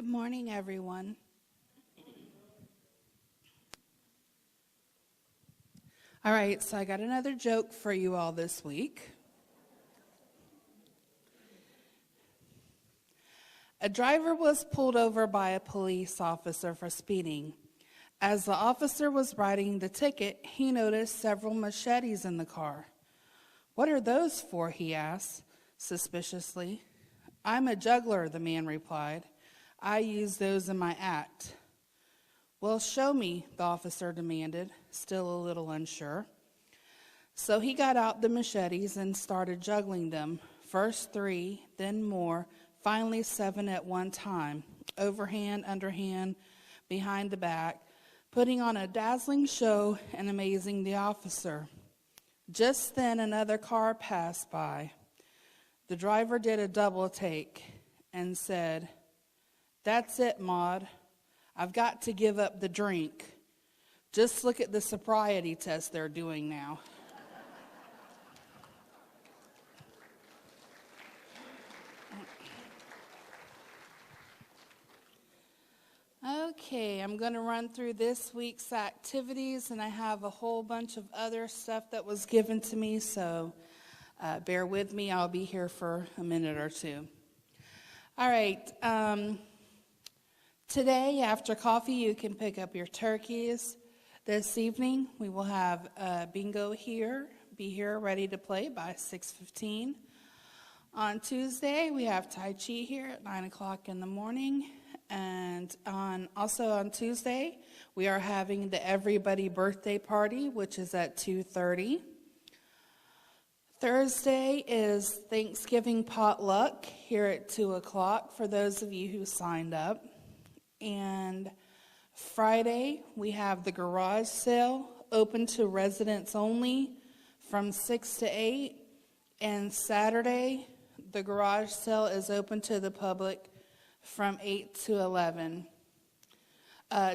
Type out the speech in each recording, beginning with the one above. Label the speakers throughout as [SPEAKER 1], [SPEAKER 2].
[SPEAKER 1] Good morning, everyone. All right, so I got another joke for you all this week. A driver was pulled over by a police officer for speeding. As the officer was writing the ticket, he noticed several machetes in the car. "What are those for?" he asked, suspiciously. "I'm a juggler," the man replied. "I use those in my act." "Well, show me," the officer demanded, still a little unsure. So he got out the machetes and started juggling them, first 3, then more, finally 7 at one time, overhand, underhand, behind the back, putting on a dazzling show and amazing the officer. Just then another car passed by. The driver did a double take and said, "That's it, Maud. I've got to give up the drink. Just look at the sobriety test they're doing now." Okay, I'm going to run through this week's activities, and I have a whole bunch of other stuff that was given to me, so bear with me. I'll be here for a minute or two. All right, today after coffee, you can pick up your turkeys. This evening, we will have bingo here. Be here ready to play by 6:15. On Tuesday, we have Tai Chi here at 9 o'clock in the morning. And also on Tuesday, we are having the Everybody Birthday Party, which is at 2:30. Thursday is Thanksgiving potluck here at 2 o'clock for those of you who signed up. And Friday, we have the garage sale open to residents only from 6 to 8. And Saturday, the garage sale is open to the public from 8 to 11.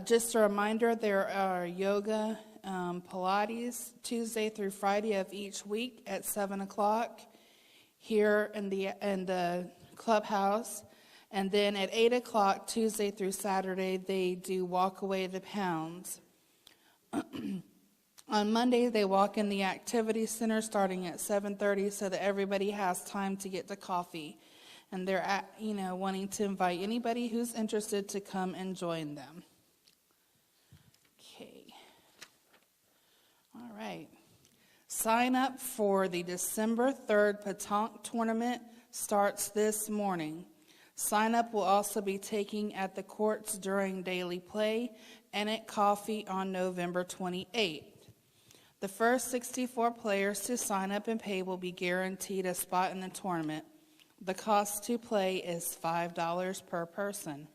[SPEAKER 1] Just a reminder, there are yoga, Pilates, Tuesday through Friday of each week at 7 o'clock here in the clubhouse. And then at 8 o'clock, Tuesday through Saturday, they do Walk Away the Pounds. On Monday, they walk in the activity center starting at 7:30 so that everybody has time to get to coffee. And they're wanting to invite anybody who's interested to come and join them. Okay. All right. Sign up for the December 3rd Petanque tournament starts this morning. Sign up will also be taking at the courts during daily play and at coffee on November 28th. The first 64 players to sign up and pay will be guaranteed a spot in the tournament. The cost to play is $5 per person.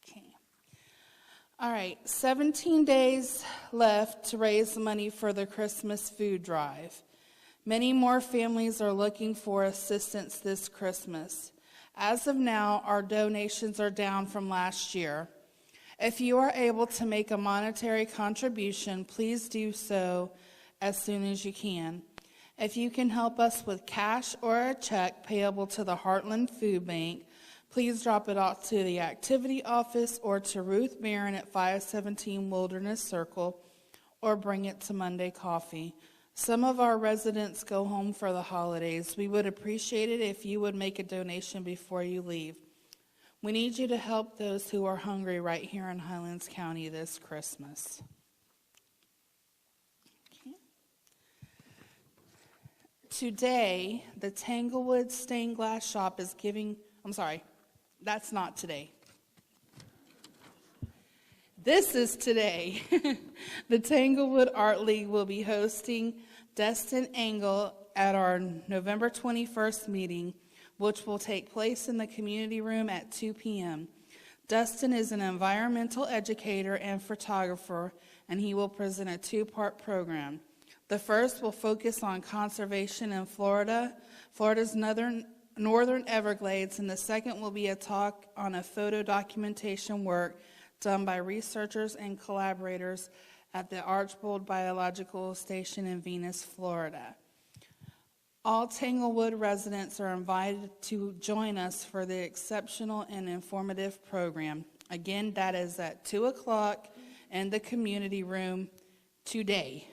[SPEAKER 1] Okay. All right, 17 days left to raise money for the Christmas food drive. Many more families are looking for assistance this Christmas. As of now, our donations are down from last year. If you are able to make a monetary contribution, please do so as soon as you can. If you can help us with cash or a check payable to the Heartland Food Bank, please drop it off to the activity office or to Ruth Barron at 517 Wilderness Circle, or bring it to Monday Coffee. Some of our residents go home for the holidays. We would appreciate it if you would make a donation before you leave. We need you to help those who are hungry right here in Highlands County this Christmas. Today, the Tanglewood Stained Glass Shop is giving, that's not today. This is today. The Tanglewood Art League will be hosting Destin Angle at our November 21st meeting, which will take place in the community room at 2 p.m. Dustin is an environmental educator and photographer, and he will present a 2-part program. The first will focus on conservation in Florida's northern Everglades, and the second will be a talk on a photo documentation work done by researchers and collaborators at the Archbold Biological Station in Venus, Florida. All Tanglewood residents are invited to join us for the exceptional and informative program. Again, that is at 2 o'clock in the community room today.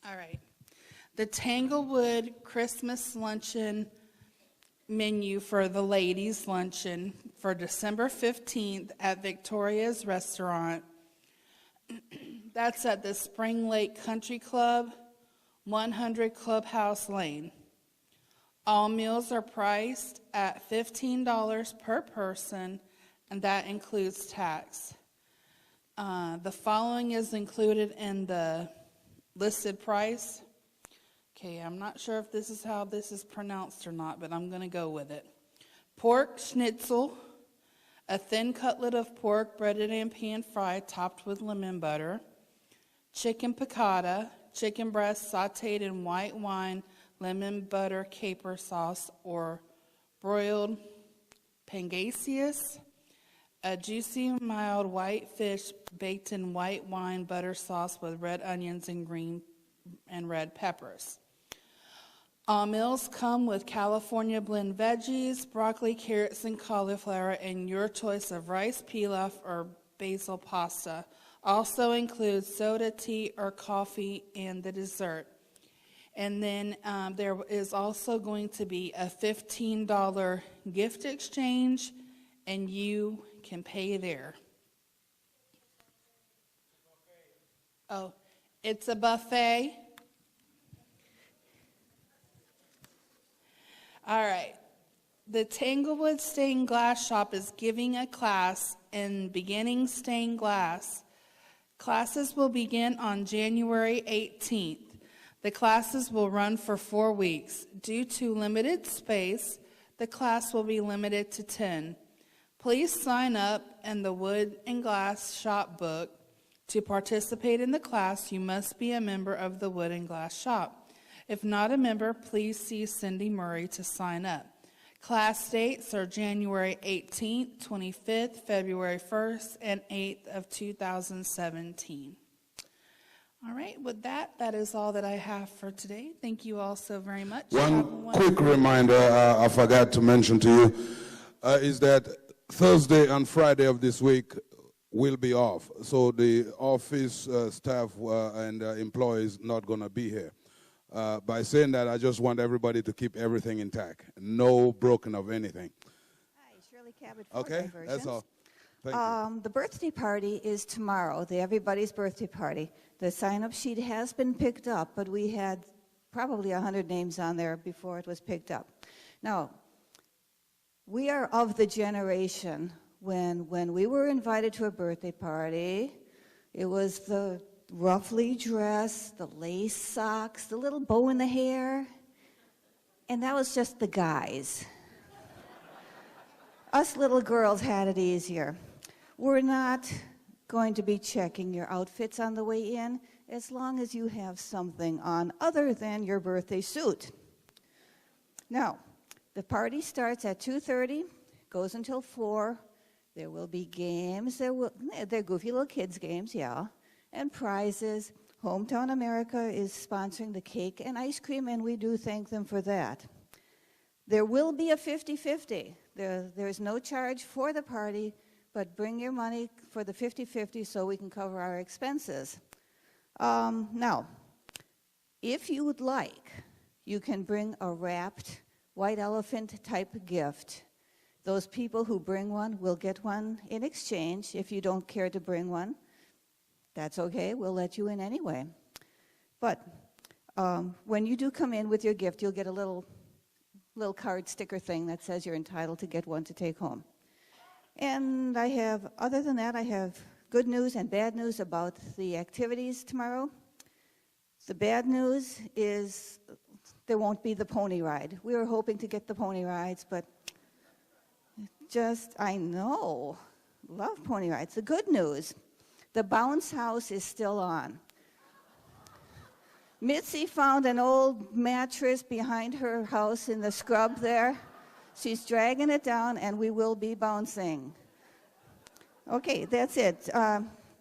[SPEAKER 1] All right. The Tanglewood Christmas luncheon menu for the ladies' luncheon for December 15th at Victoria's Restaurant. That's at the Spring Lake Country Club, 100 Clubhouse Lane. All meals are priced at $15 per person, and that includes tax. The following is included in the listed price. Okay, I'm not sure if this is how this is pronounced or not, but I'm going to go with it. Pork schnitzel, a thin cutlet of pork breaded and pan-fried, topped with lemon butter. Chicken piccata, chicken breast sautéed in white wine, lemon butter caper sauce, or broiled pangasius. A juicy, mild white fish baked in white wine butter sauce with red onions and green and red peppers. All meals come with California blend veggies, broccoli, carrots, and cauliflower, and your choice of rice pilaf or basil pasta. Also includes soda, tea, or coffee, and the dessert. And then there is also going to be a $15 gift exchange, and you can pay there. Oh, it's a buffet? All right. The Tanglewood Stained Glass Shop is giving a class in beginning stained glass. Classes will begin on January 18th. The classes will run for 4 weeks. Due to limited space, the class will be limited to 10. Please sign up in the Wood and Glass Shop book. To participate in the class, you must be a member of the Wood and Glass Shop. If not a member, please see Cindy Murray to sign up. Class dates are January 18th, 25th, February 1st, and 8th of 2017. All right, with that, that is all that I have for today. Thank you all so very much.
[SPEAKER 2] One quick reminder I forgot to mention to you is that Thursday and Friday of this week will be off. So the office staff and employees not going to be here. By saying that, I just want everybody to keep everything intact. No broken of anything.
[SPEAKER 3] Hi, Shirley Cabot.
[SPEAKER 2] Okay, that's all. Thank you.
[SPEAKER 3] The birthday party is tomorrow, the everybody's birthday party. The sign-up sheet has been picked up, but we had probably 100 names on there before it was picked up. Now, we are of the generation when we were invited to a birthday party, it was the roughly dressed, the lace socks, the little bow in the hair, and that was just the guys. Us little girls had it easier. We're not going to be checking your outfits on the way in as long as you have something on other than your birthday suit. Now, the party starts at 2:30, goes until 4. There will be games. They're goofy little kids' games, yeah, and prizes. Hometown America is sponsoring the cake and ice cream, and we do thank them for that. There will be a 50-50. There's no charge for the party, but bring your money for the 50-50 so we can cover our expenses. Now, if you would like, you can bring a wrapped white elephant type gift. Those people who bring one will get one in exchange. If you don't care to bring one, that's okay. We'll let you in anyway. But when you do come in with your gift, you'll get a little card sticker thing that says you're entitled to get one to take home. And other than that, I have good news and bad news about the activities tomorrow. The bad news is there won't be the pony ride. We were hoping to get the pony rides, but I know, love pony rides. The good news, the bounce house is still on. Mitzi found an old mattress behind her house in the scrub there. She's dragging it down, and we will be bouncing. Okay, that's it.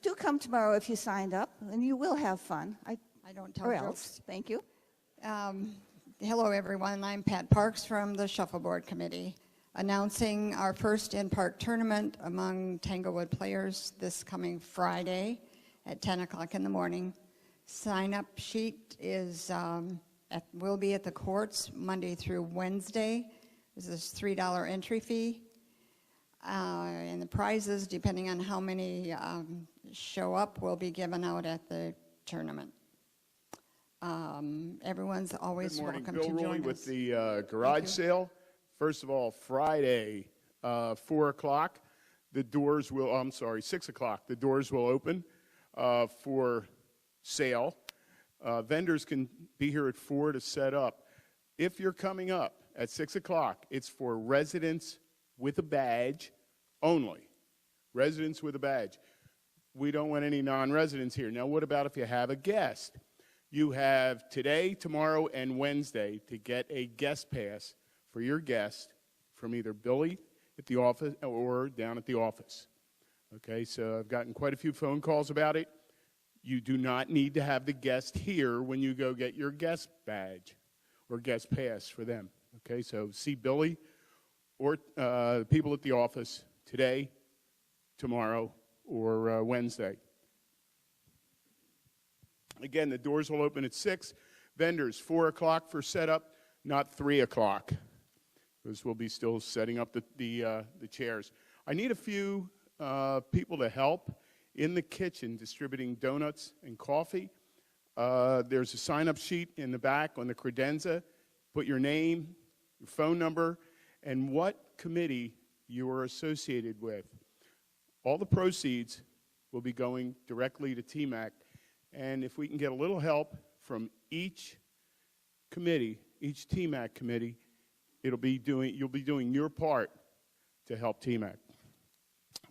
[SPEAKER 3] Do come tomorrow if you signed up, and you will have fun. I
[SPEAKER 4] I don't tell
[SPEAKER 3] Or
[SPEAKER 4] jokes.
[SPEAKER 3] else. Thank you.
[SPEAKER 4] Hello, everyone. I'm Pat Parks from the Shuffleboard Committee, announcing our first in-park tournament among Tanglewood players this coming Friday at 10 o'clock in the morning. Sign-up sheet will be at the courts Monday through Wednesday. This is $3 entry fee. And the prizes, depending on how many show up, will be given out at the tournament. Everyone's always
[SPEAKER 5] Good morning,
[SPEAKER 4] welcome
[SPEAKER 5] Bill
[SPEAKER 4] to
[SPEAKER 5] Ruley
[SPEAKER 4] join
[SPEAKER 5] with
[SPEAKER 4] us.
[SPEAKER 5] the garage
[SPEAKER 4] you.
[SPEAKER 5] sale. First of all, Friday, 4 o'clock, the doors will, I'm sorry, 6 o'clock, the doors will open for sale. Vendors can be here at 4 to set up. If you're coming up at 6 o'clock, it's for residents with a badge only. Residents with a badge. We don't want any non-residents here. Now, what about if you have a guest? You have today, tomorrow, and Wednesday to get a guest pass for your guest from either Billy at the office or down at the office. Okay, so I've gotten quite a few phone calls about it. You do not need to have the guest here when you go get your guest badge or guest pass for them. Okay, so see Billy or people at the office today, tomorrow, or Wednesday. Again, the doors will open at 6. Vendors, 4 o'clock for setup, not 3 o'clock, because we'll be still setting up the chairs. I need a few people to help in the kitchen distributing donuts and coffee. There's a sign-up sheet in the back on the credenza. Put your name, your phone number, and what committee you are associated with. All the proceeds will be going directly to TMAC. And if we can get a little help from each committee, each TMAC committee, you'll be doing your part to help TMAC.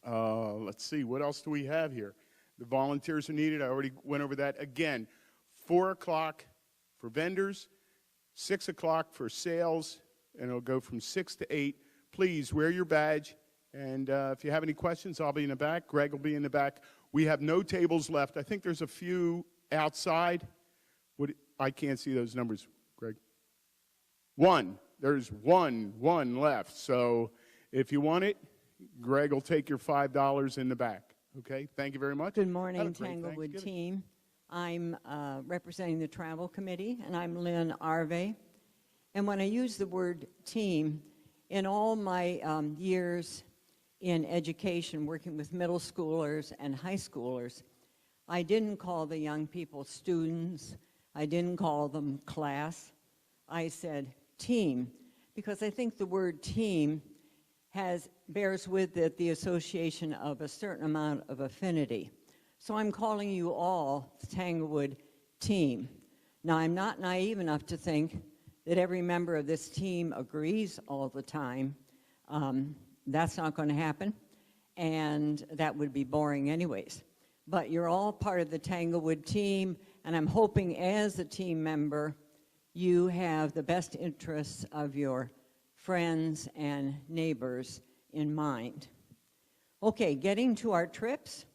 [SPEAKER 5] Let's see, what else do we have here? The volunteers are needed. I already went over that. Again, 4 o'clock for vendors, 6 o'clock for sales, and it'll go from 6 to 8. Please wear your badge. And if you have any questions, I'll be in the back. Greg will be in the back. We have no tables left. I think there's a few outside. I can't see those numbers, Greg. There's one left. So if you want it, Greg will take your $5 in the back. Okay, thank you very much.
[SPEAKER 6] Good
[SPEAKER 5] Have a
[SPEAKER 6] morning,
[SPEAKER 5] great
[SPEAKER 6] Tanglewood
[SPEAKER 5] Thanksgiving.
[SPEAKER 6] team. I'm representing the travel committee, and I'm Lynn Arve. And when I use the word team, in all my years in education, working with middle schoolers and high schoolers, I didn't call the young people students. I didn't call them class. I said team, because I think the word team bears with it the association of a certain amount of affinity. So I'm calling you all the Tanglewood team. Now, I'm not naive enough to think that every member of this team agrees all the time. That's not going to happen, and that would be boring anyways. But you're all part of the Tanglewood team, and I'm hoping as a team member, you have the best interests of your friends and neighbors in mind. Okay, getting to our trips.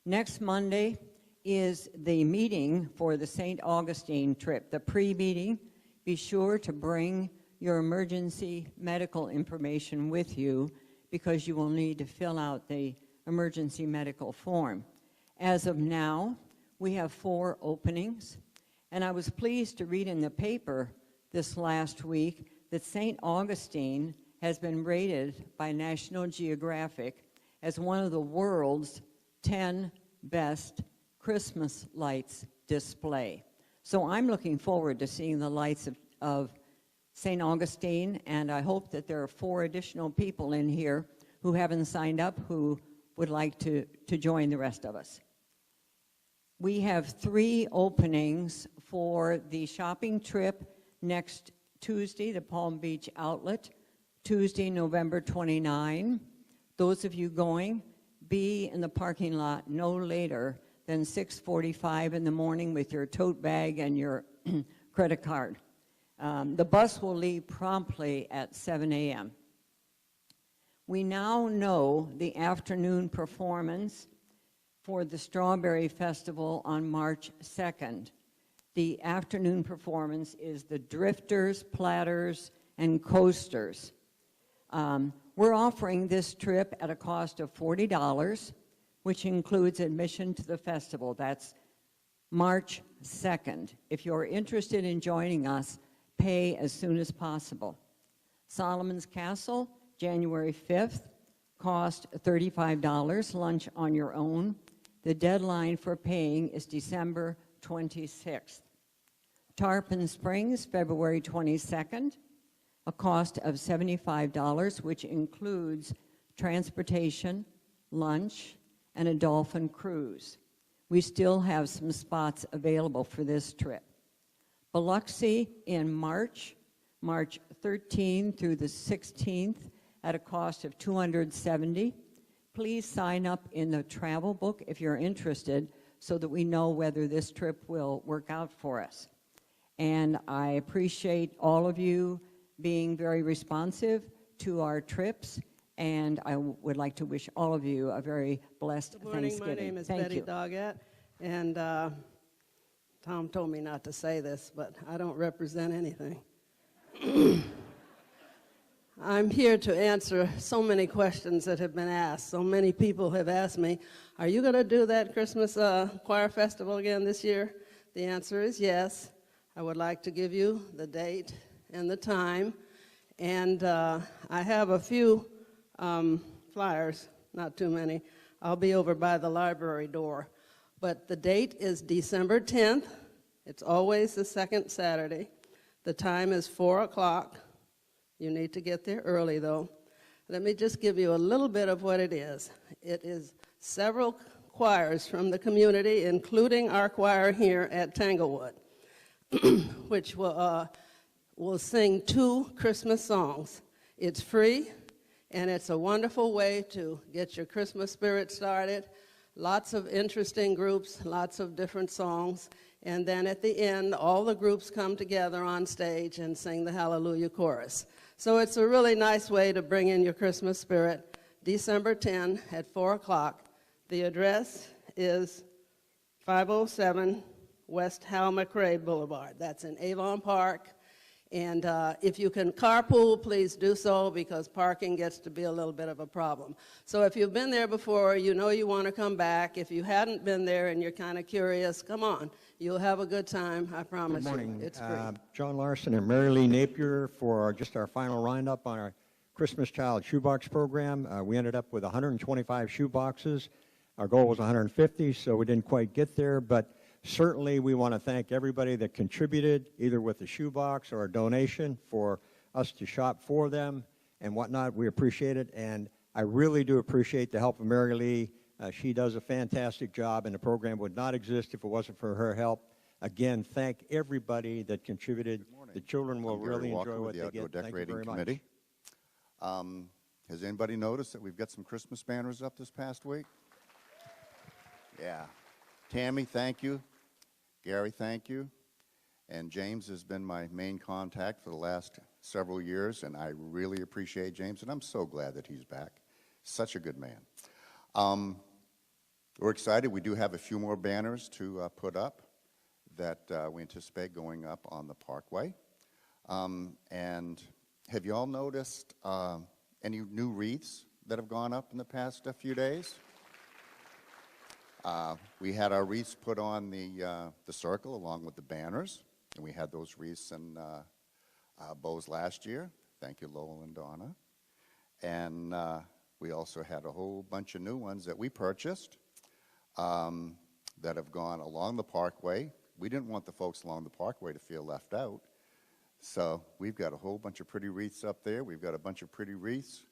[SPEAKER 6] Next Monday is the meeting for the St. Augustine trip, the pre-meeting. Be sure to bring your emergency medical information with you because you will need to fill out the emergency medical form. As of now, we have 4 openings, and I was pleased to read in the paper this last week that St. Augustine has been rated by National Geographic as one of the world's 10 best Christmas lights display. So I'm looking forward to seeing the lights of St. Augustine, and I hope that there are 4 additional people in here who haven't signed up who would like to join the rest of us. We have 3 openings for the shopping trip next Tuesday, the Palm Beach Outlet, Tuesday, November 29. Those of you going, be in the parking lot no later than 6:45 in the morning with your tote bag and your credit card. The bus will leave promptly at 7 a.m. We now know the afternoon performance for the Strawberry Festival on March 2nd. The afternoon performance is the Drifters, Platters, and Coasters. We're offering this trip at a cost of $40, which includes admission to the festival. That's March 2nd. If you're interested in joining us, pay as soon as possible. Solomon's Castle, January 5th, cost $35, lunch on your own. The deadline for paying is December 26th. Tarpon Springs, February 22nd, a cost of $75, which includes transportation, lunch, and a dolphin cruise. We still have some spots available for this trip. Biloxi in March 13th through the 16th, at a cost of $270. Please sign up in the travel book if you're interested so that we know whether this trip will work out for us. And I appreciate all of you being very responsive to our trips, and I would like to wish all of you a very blessed
[SPEAKER 7] Good morning.
[SPEAKER 6] Thanksgiving.
[SPEAKER 7] My name is
[SPEAKER 6] Thank
[SPEAKER 7] Betty
[SPEAKER 6] you.
[SPEAKER 7] Doggett, and Tom told me not to say this, but I don't represent anything. I'm here to answer so many questions that have been asked. So many people have asked me, are you going to do that Christmas choir festival again this year? The answer is yes. I would like to give you the date and the time. And I have a few flyers, not too many. I'll be over by the library door. But the date is December 10th. It's always the second Saturday. The time is 4 o'clock. You need to get there early, though. Let me just give you a little bit of what it is. It is several choirs from the community, including our choir here at Tanglewood, which will sing 2 Christmas songs. It's free, and it's a wonderful way to get your Christmas spirit started. Lots of interesting groups, lots of different songs. And then at the end, all the groups come together on stage and sing the Hallelujah Chorus. So it's a really nice way to bring in your Christmas spirit. December 10 at 4 o'clock. The address is 507 West Hal McRae Boulevard. That's in Avon Park. And if you can carpool, please do so, because parking gets to be a little bit of a problem. So if you've been there before, you know you want to come back. If you hadn't been there and you're kind of curious, come on. You'll have a good time, I promise
[SPEAKER 8] Good morning.
[SPEAKER 7] you. It's free.
[SPEAKER 8] John Larson and Mary Lee Napier for just our final roundup on our Christmas Child Shoebox program. We ended up with 125 shoeboxes. Our goal was 150, so we didn't quite get there, but certainly we want to thank everybody that contributed, either with a shoebox or a donation, for us to shop for them and whatnot. We appreciate it, and I really do appreciate the help of Mary Lee. She does a fantastic job, and the program would not exist if it wasn't for her help. Again, thank everybody that contributed. The children will really enjoy what they get. Thank you very much.
[SPEAKER 9] Has anybody noticed that we've got some Christmas banners up this past week? Yeah. Tammy, thank you. Gary, thank you. And James has been my main contact for the last several years, and I really appreciate James, and I'm so glad that he's back. Such a good man. We're excited. We do have a few more banners to put up that we anticipate going up on the Parkway. And have you all noticed any new wreaths that have gone up in the past few days? We had our wreaths put on the circle along with the banners, and we had those wreaths and bows last year. Thank you, Lowell and Donna. And we also had a whole bunch of new ones that we purchased that have gone along the Parkway. We didn't want the folks along the Parkway to feel left out, so we've got a whole bunch of pretty wreaths up there. We've got a bunch of pretty wreaths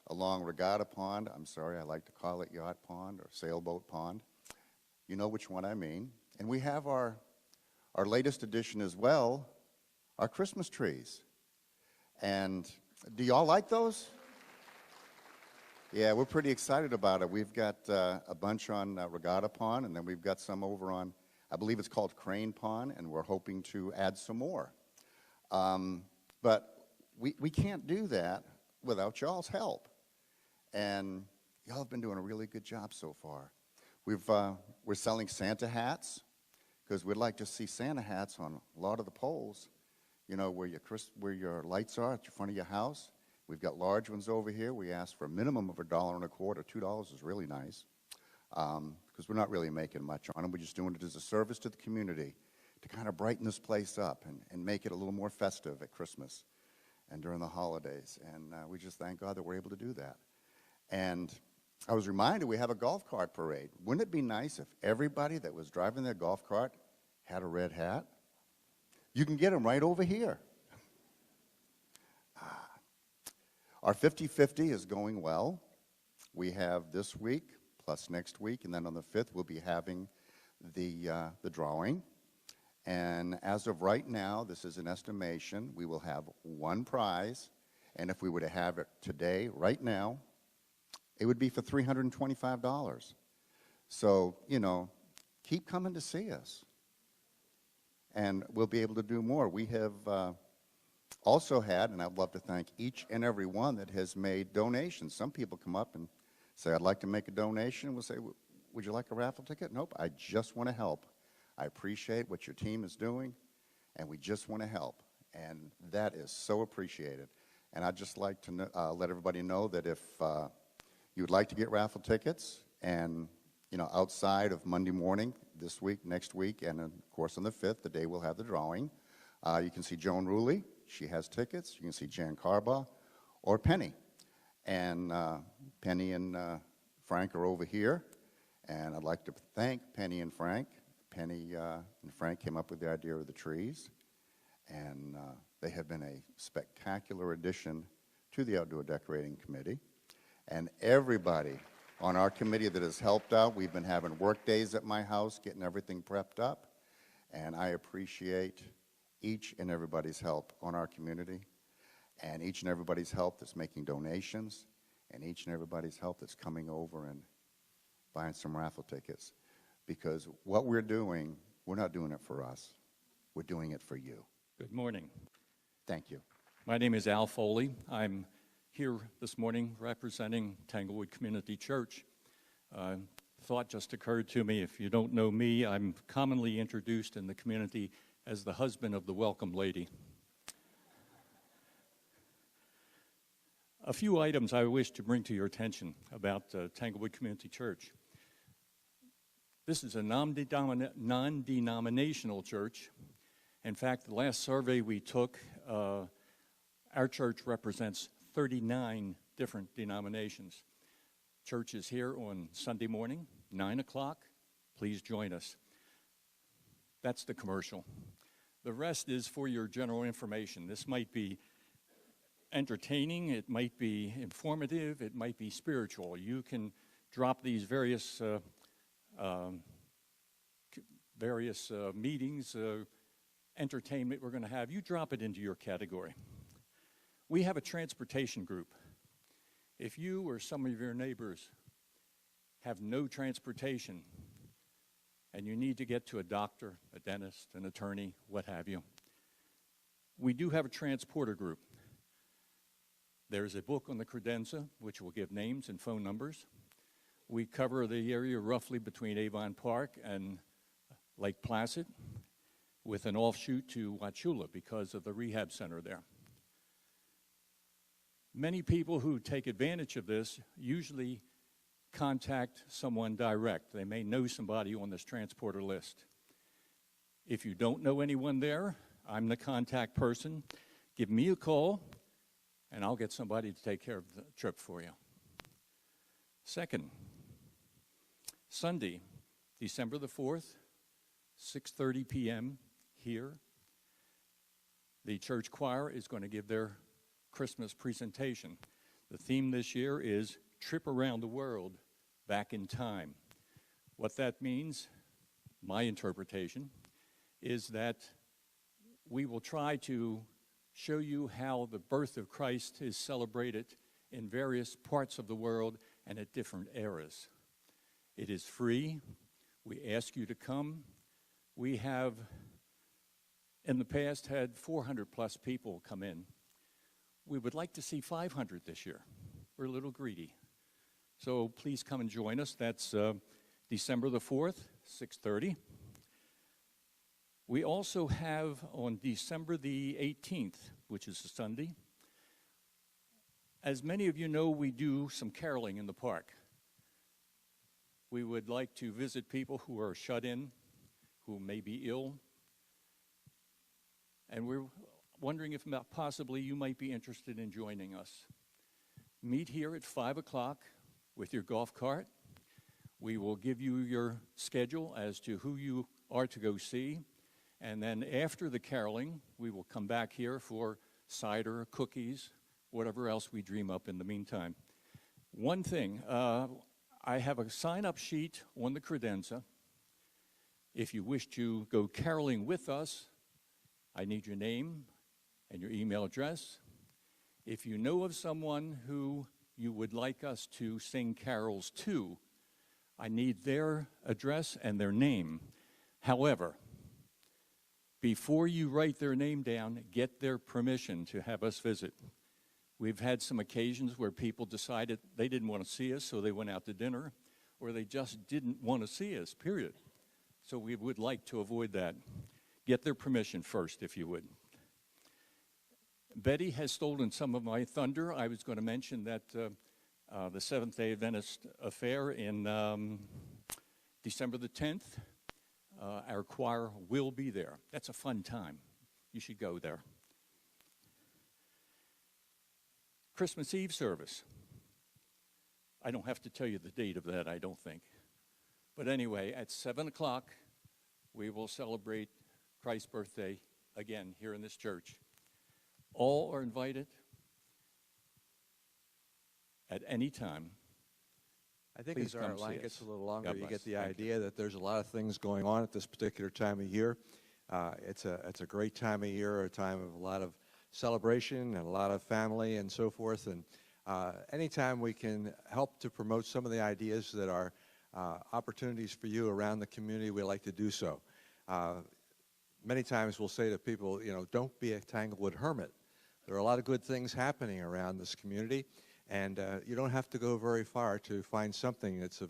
[SPEAKER 9] along Regatta Pond. I'm sorry, I like to call it Yacht Pond or Sailboat Pond. You know which one I mean. And we have our latest addition as well, our Christmas trees. And do y'all like those? Yeah, we're pretty excited about it. We've got a bunch on Regatta Pond, and then we've got some over on, I believe it's called Crane Pond, and we're hoping to add some more. But we can't do that without y'all's help. And y'all have been doing a really good job so far. We're selling Santa hats, because we'd like to see Santa hats on a lot of the poles, you know, where your lights are at the front of your house. We've got large ones over here. We ask for a minimum of $1.25. $2 is really nice, because we're not really making much on them. We're just doing it as a service to the community to kind of brighten this place up and make it a little more festive at Christmas and during the holidays. And we just thank God that we're able to do that. And I was reminded we have a golf cart parade. Wouldn't it be nice if everybody that was driving their golf cart had a red hat? You can get them right over here. Our 50-50 is going well. We have this week plus next week, and then on the 5th we'll be having the drawing. And as of right now, this is an estimation, we will have one prize, and if we were to have it today, right now, it would be for $325. So, you know, keep coming to see us, and we'll be able to do more. We have also had, and I'd love to thank each and every one that has made donations. Some people come up and say, I'd like to make a donation. We'll say, would you like a raffle ticket? Nope, I just want to help. I appreciate what your team is doing, and we just want to help. And that is so appreciated. And I'd just like to let everybody know that if you would like to get raffle tickets, and, you know, outside of Monday morning, this week, next week, and of course on the 5th, the day we'll have the drawing, you can see Joan Ruley. She has tickets. You can see Jan Carba or Penny. And Penny and Frank are over here. And I'd like to thank Penny and Frank. Penny and Frank came up with the idea of the trees. And they have been a spectacular addition to the Outdoor Decorating Committee. And everybody on our committee that has helped out, we've been having work days at my house, getting everything prepped up. And I appreciate each and everybody's help on our community, and each and everybody's help that's making donations, and each and everybody's help that's coming over and buying some raffle tickets. Because what we're doing, we're not doing it for us. We're doing it for you.
[SPEAKER 10] Good morning.
[SPEAKER 9] Thank you.
[SPEAKER 10] My name is Al Foley. I'm here this morning representing Tanglewood Community Church. Thought just occurred to me, if you don't know me, I'm commonly introduced in the community as the husband of the welcome lady. A few items I wish to bring to your attention about Tanglewood Community Church. This is a non-denominational church. In fact, the last survey we took, our church represents 39 different denominations. Church is here on Sunday morning, 9 o'clock. Please join us. That's the commercial. The rest is for your general information. This might be entertaining, it might be informative, it might be spiritual. You can drop these various meetings, entertainment we're going to have. You drop it into your category. We have a transportation group. If you or some of your neighbors have no transportation, and you need to get to a doctor, a dentist, an attorney, what have you, we do have a transporter group. There's a book on the credenza, which will give names and phone numbers. We cover the area roughly between Avon Park and Lake Placid, with an offshoot to Wauchula because of the rehab center there. Many people who take advantage of this usually contact someone direct. They may know somebody on this transporter list. If you don't know anyone there, I'm the contact person. Give me a call, and I'll get somebody to take care of the trip for you. Second, Sunday, December the 4th, 6:30 p.m. here. The church choir is going to give their Christmas presentation. The theme this year is Trip Around the World Back in Time. What that means, my interpretation, is that we will try to show you how the birth of Christ is celebrated in various parts of the world and at different eras. It is free. We ask you to come. We have, in the past, had 400 plus people come in. We would like to see 500 this year. We're a little greedy. So please come and join us. That's December the 4th, 6:30. We also have on December the 18th, which is a Sunday, as many of you know, we do some caroling in the park. We would like to visit people who are shut in, who may be ill, and we're wondering if possibly you might be interested in joining us. Meet here at 5 o'clock with your golf cart. We will give you your schedule as to who you are to go see, and then after the caroling, we will come back here for cider, cookies, whatever else we dream up in the meantime. One thing, I have a sign-up sheet on the credenza. If you wish to go caroling with us, I need your name and your email address. If you know of someone who you would like us to sing carols to, I need their address and their name. However, before you write their name down, get their permission to have us visit. We've had some occasions where people decided they didn't want to see us, so they went out to dinner, or they just didn't want to see us, period. So we would like to avoid that. Get their permission first, if you would. Betty has stolen some of my thunder. I was going to mention that the Seventh-day Adventist Affair in December the 10th, our choir will be there. That's a fun time. You should go there. Christmas Eve service. I don't have to tell you the date of that, I don't think. But anyway, at 7 o'clock, we will celebrate Christ's birthday again here in this church. All are invited at any time.
[SPEAKER 11] I think
[SPEAKER 10] Please
[SPEAKER 11] as our
[SPEAKER 10] come see
[SPEAKER 11] line
[SPEAKER 10] us.
[SPEAKER 11] gets a little longer,
[SPEAKER 10] God
[SPEAKER 11] you
[SPEAKER 10] bless.
[SPEAKER 11] get the
[SPEAKER 10] Thank you.
[SPEAKER 11] idea that there's a lot of things going on at this particular time of year. It's a great time of year, a time of a lot of celebration and a lot of family and so forth. And anytime we can help to promote some of the ideas that are opportunities for you around the community, we like to do so. Many times we'll say to people, you know, don't be a Tanglewood hermit. There are a lot of good things happening around this community, and you don't have to go very far to find something that's of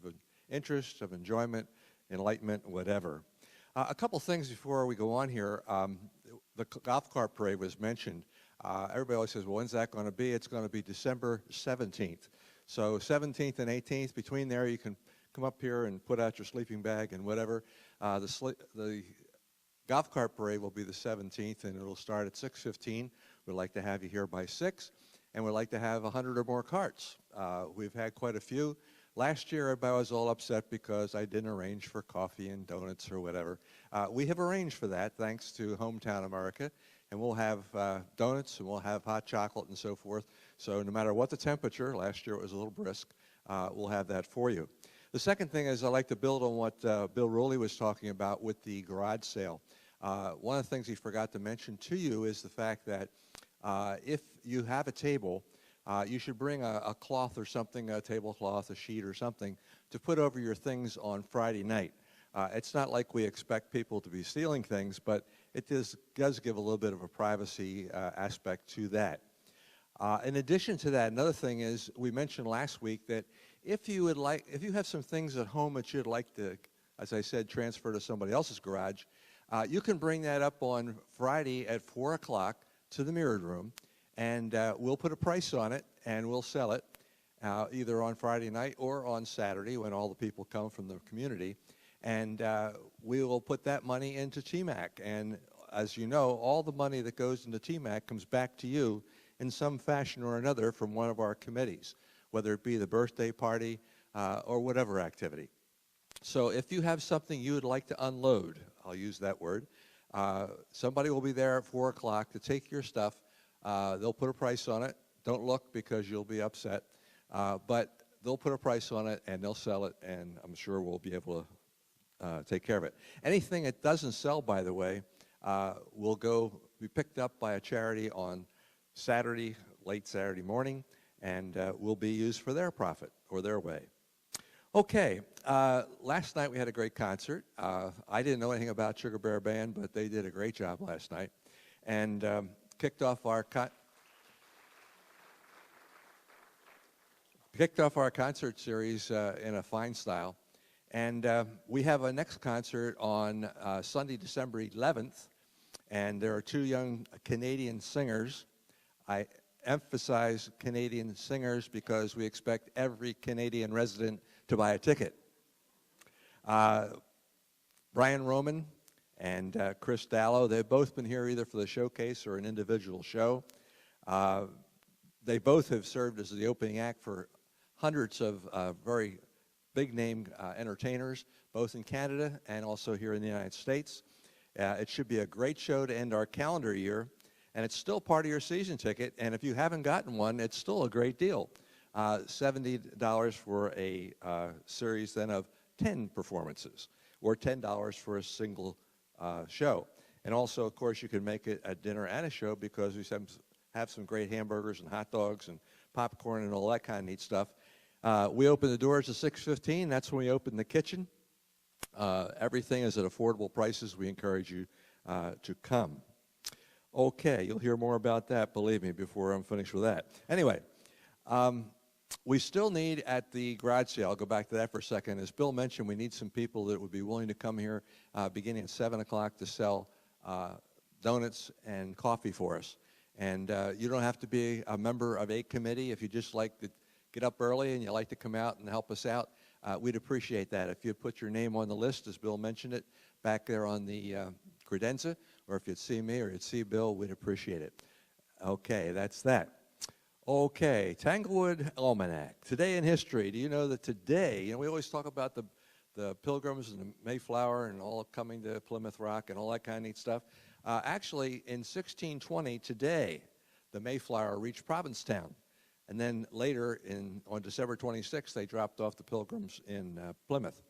[SPEAKER 11] interest, of enjoyment, enlightenment, whatever. A couple things before we go on here. The golf cart parade was mentioned. Everybody always says, well, when's that going to be? It's going to be December 17th. So 17th and 18th, between there, you can come up here and put out your sleeping bag and whatever. The golf cart parade will be the 17th, and it'll start at 6:15. We'd like to have you here by 6, and we'd like to have 100 or more carts. We've had quite a few. Last year, everybody was all upset because I didn't arrange for coffee and donuts or whatever. We have arranged for that, thanks to Hometown America, and we'll have donuts, and we'll have hot chocolate and so forth. So no matter what the temperature, last year it was a little brisk, we'll have that for you. The second thing is I'd like to build on what Bill Rowley was talking about with the garage sale. One of the things he forgot to mention to you is the fact that if you have a table, you should bring a cloth or something, a tablecloth, a sheet or something, to put over your things on Friday night. It's not like we expect people to be stealing things, but it does give a little bit of a privacy aspect to that. In addition to that, another thing is we mentioned last week that if you have some things at home that you'd like to, as I said, transfer to somebody else's garage, you can bring that up on Friday at 4 o'clock to the Mirrored Room, and we'll put a price on it, and we'll sell it either on Friday night or on Saturday when all the people come from the community. And we will put that money into TMAC. And as you know, all the money that goes into TMAC comes back to you in some fashion or another from one of our committees, whether it be the birthday party or whatever activity. So if you have something you would like to unload, I'll use that word, somebody will be there at 4 o'clock to take your stuff. They'll put a price on it. Don't look because you'll be upset. But they'll put a price on it and they'll sell it, and I'm sure we'll be able to take care of it. Anything that doesn't sell, by the way, will be picked up by a charity on Saturday, late Saturday morning, and will be used for their profit or their way. Okay, last night we had a great concert. I didn't know anything about Sugar Bear Band, but they did a great job last night, and kicked off our concert series in a fine style. And we have a next concert on Sunday, December 11th, and there are two young Canadian singers. I emphasize Canadian singers because we expect every Canadian resident to buy a ticket. Brian Roman and Chris Dallow, they've both been here either for the showcase or an individual show. They both have served as the opening act for hundreds of very big-name entertainers, both in Canada and also here in the United States. It should be a great show to end our calendar year, and it's still part of your season ticket, and if you haven't gotten one, it's still a great deal. $70 for a series then of 10 performances, or $10 for a single show. And also, of course, you can make it a dinner and a show because we have some great hamburgers and hot dogs and popcorn and all that kind of neat stuff. We open the doors at 6:15. That's when we open the kitchen. Everything is at affordable prices. We encourage you to come. Okay, you'll hear more about that, believe me, before I'm finished with that. Anyway, we still need at the garage sale, I'll go back to that for a second. As Bill mentioned, we need some people that would be willing to come here beginning at 7 o'clock to sell donuts and coffee for us. And you don't have to be a member of a committee. If you just like to get up early and you like to come out and help us out, we'd appreciate that. If you'd put your name on the list, as Bill mentioned it, back there on the credenza, or if you'd see me or you'd see Bill, we'd appreciate it. Okay, that's that. Okay, Tanglewood Almanac. Today in history. Do you know that today, we always talk about the Pilgrims and the Mayflower and all coming to Plymouth Rock and all that kind of neat stuff. Actually, in 1620, today, the Mayflower reached Provincetown. And then later, on December 26th, they dropped off the Pilgrims in Plymouth.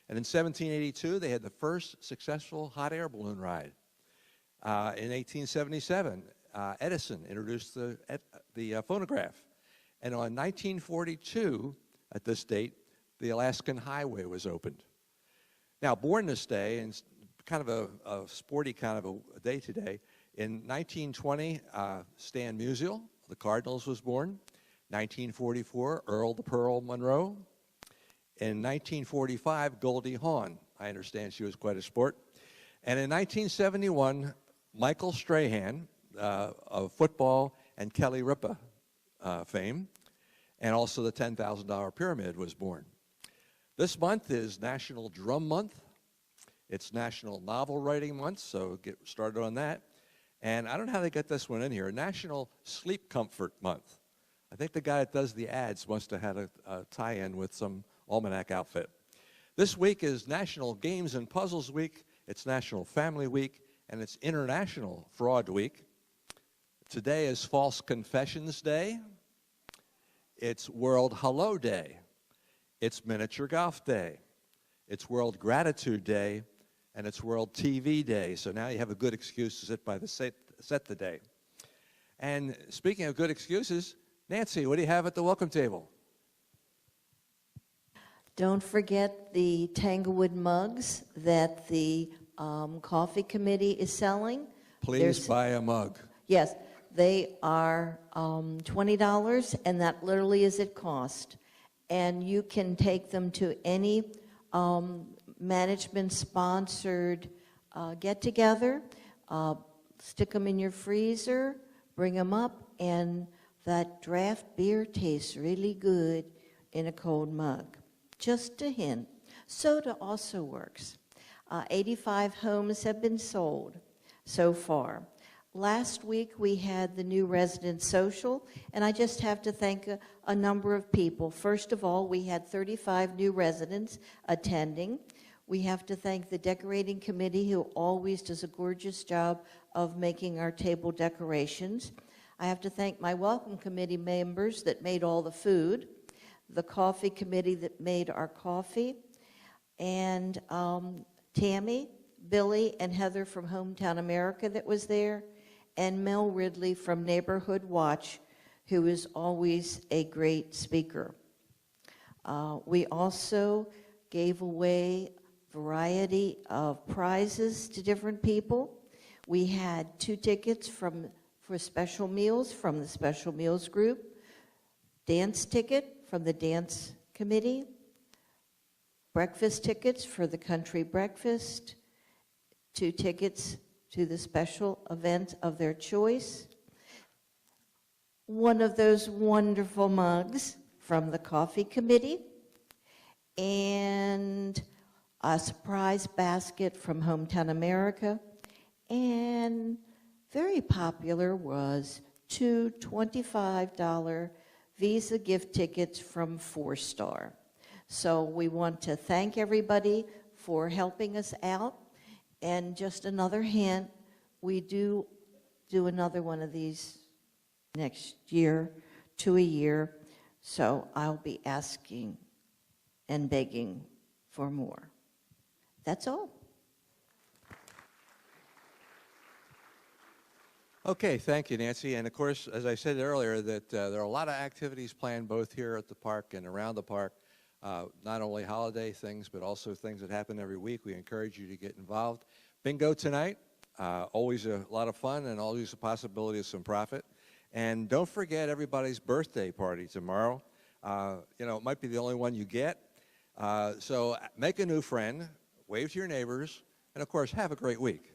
[SPEAKER 11] And in 1782, they had the first successful hot air balloon ride. In 1877, Edison introduced the phonograph. And on 1942, at this date, the Alaskan Highway was opened. Now, born this day, and kind of a sporty kind of a day today, in 1920, Stan Musial, the Cardinals, was born. 1944, Earl the Pearl Monroe. In 1945, Goldie Hawn. I understand she was quite a sport. And in 1971, Michael Strahan, of football and Kelly Ripa fame, and also the $10,000 Pyramid was born. This month is National Drum Month. It's National Novel Writing Month, so get started on that. And I don't know how they get this one in here, National Sleep Comfort Month. I think the guy that does the ads must have had a tie-in with some almanac outfit. This week is National Games and Puzzles Week, it's National Family Week, and it's International Fraud Week. Today is False Confessions Day. It's World Hello Day. It's Miniature Golf Day. It's World Gratitude Day, and it's World TV Day. So now you have a good excuse to sit by the set today. And speaking of good excuses, Nancy, what do you have at the welcome table?
[SPEAKER 12] Don't forget the Tanglewood mugs that the coffee committee is selling.
[SPEAKER 11] Please buy a mug.
[SPEAKER 12] Yes, they are $20, and that literally is at cost. And you can take them to any management-sponsored get-together, stick them in your freezer, bring them up, and that draft beer tastes really good in a cold mug. Just a hint. Soda also works. 85 homes have been sold so far. Last week we had the new resident social, and I just have to thank a number of people. First of all, we had 35 new residents attending. We have to thank the decorating committee, who always does a gorgeous job of making our table decorations. I have to thank my welcome committee members that made all the food, the coffee committee that made our coffee, and Tammy, Billy, and Heather from Hometown America that was there, and Mel Ridley from Neighborhood Watch, who is always a great speaker. We also gave away a variety of prizes to different people. We had 2 tickets for special meals from the Special Meals Group, dance ticket from the dance committee, breakfast tickets for the country breakfast, 2 tickets to the special event of their choice, one of those wonderful mugs from the coffee committee, and a surprise basket from Hometown America, and very popular was 2 $25 Visa gift tickets from 4-Star. So we want to thank everybody for helping us out. And just another hint, we do another one of these next year, 2 a year. So I'll be asking and begging for more. That's all.
[SPEAKER 11] Okay, thank you, Nancy. And of course, as I said earlier, that there are a lot of activities planned both here at the park and around the park. Not only holiday things, but also things that happen every week. We encourage you to get involved. Bingo tonight, always a lot of fun and always a possibility of some profit. And don't forget everybody's birthday party tomorrow. You know, it might be the only one you get. So make a new friend, wave to your neighbors, and of course, have a great week.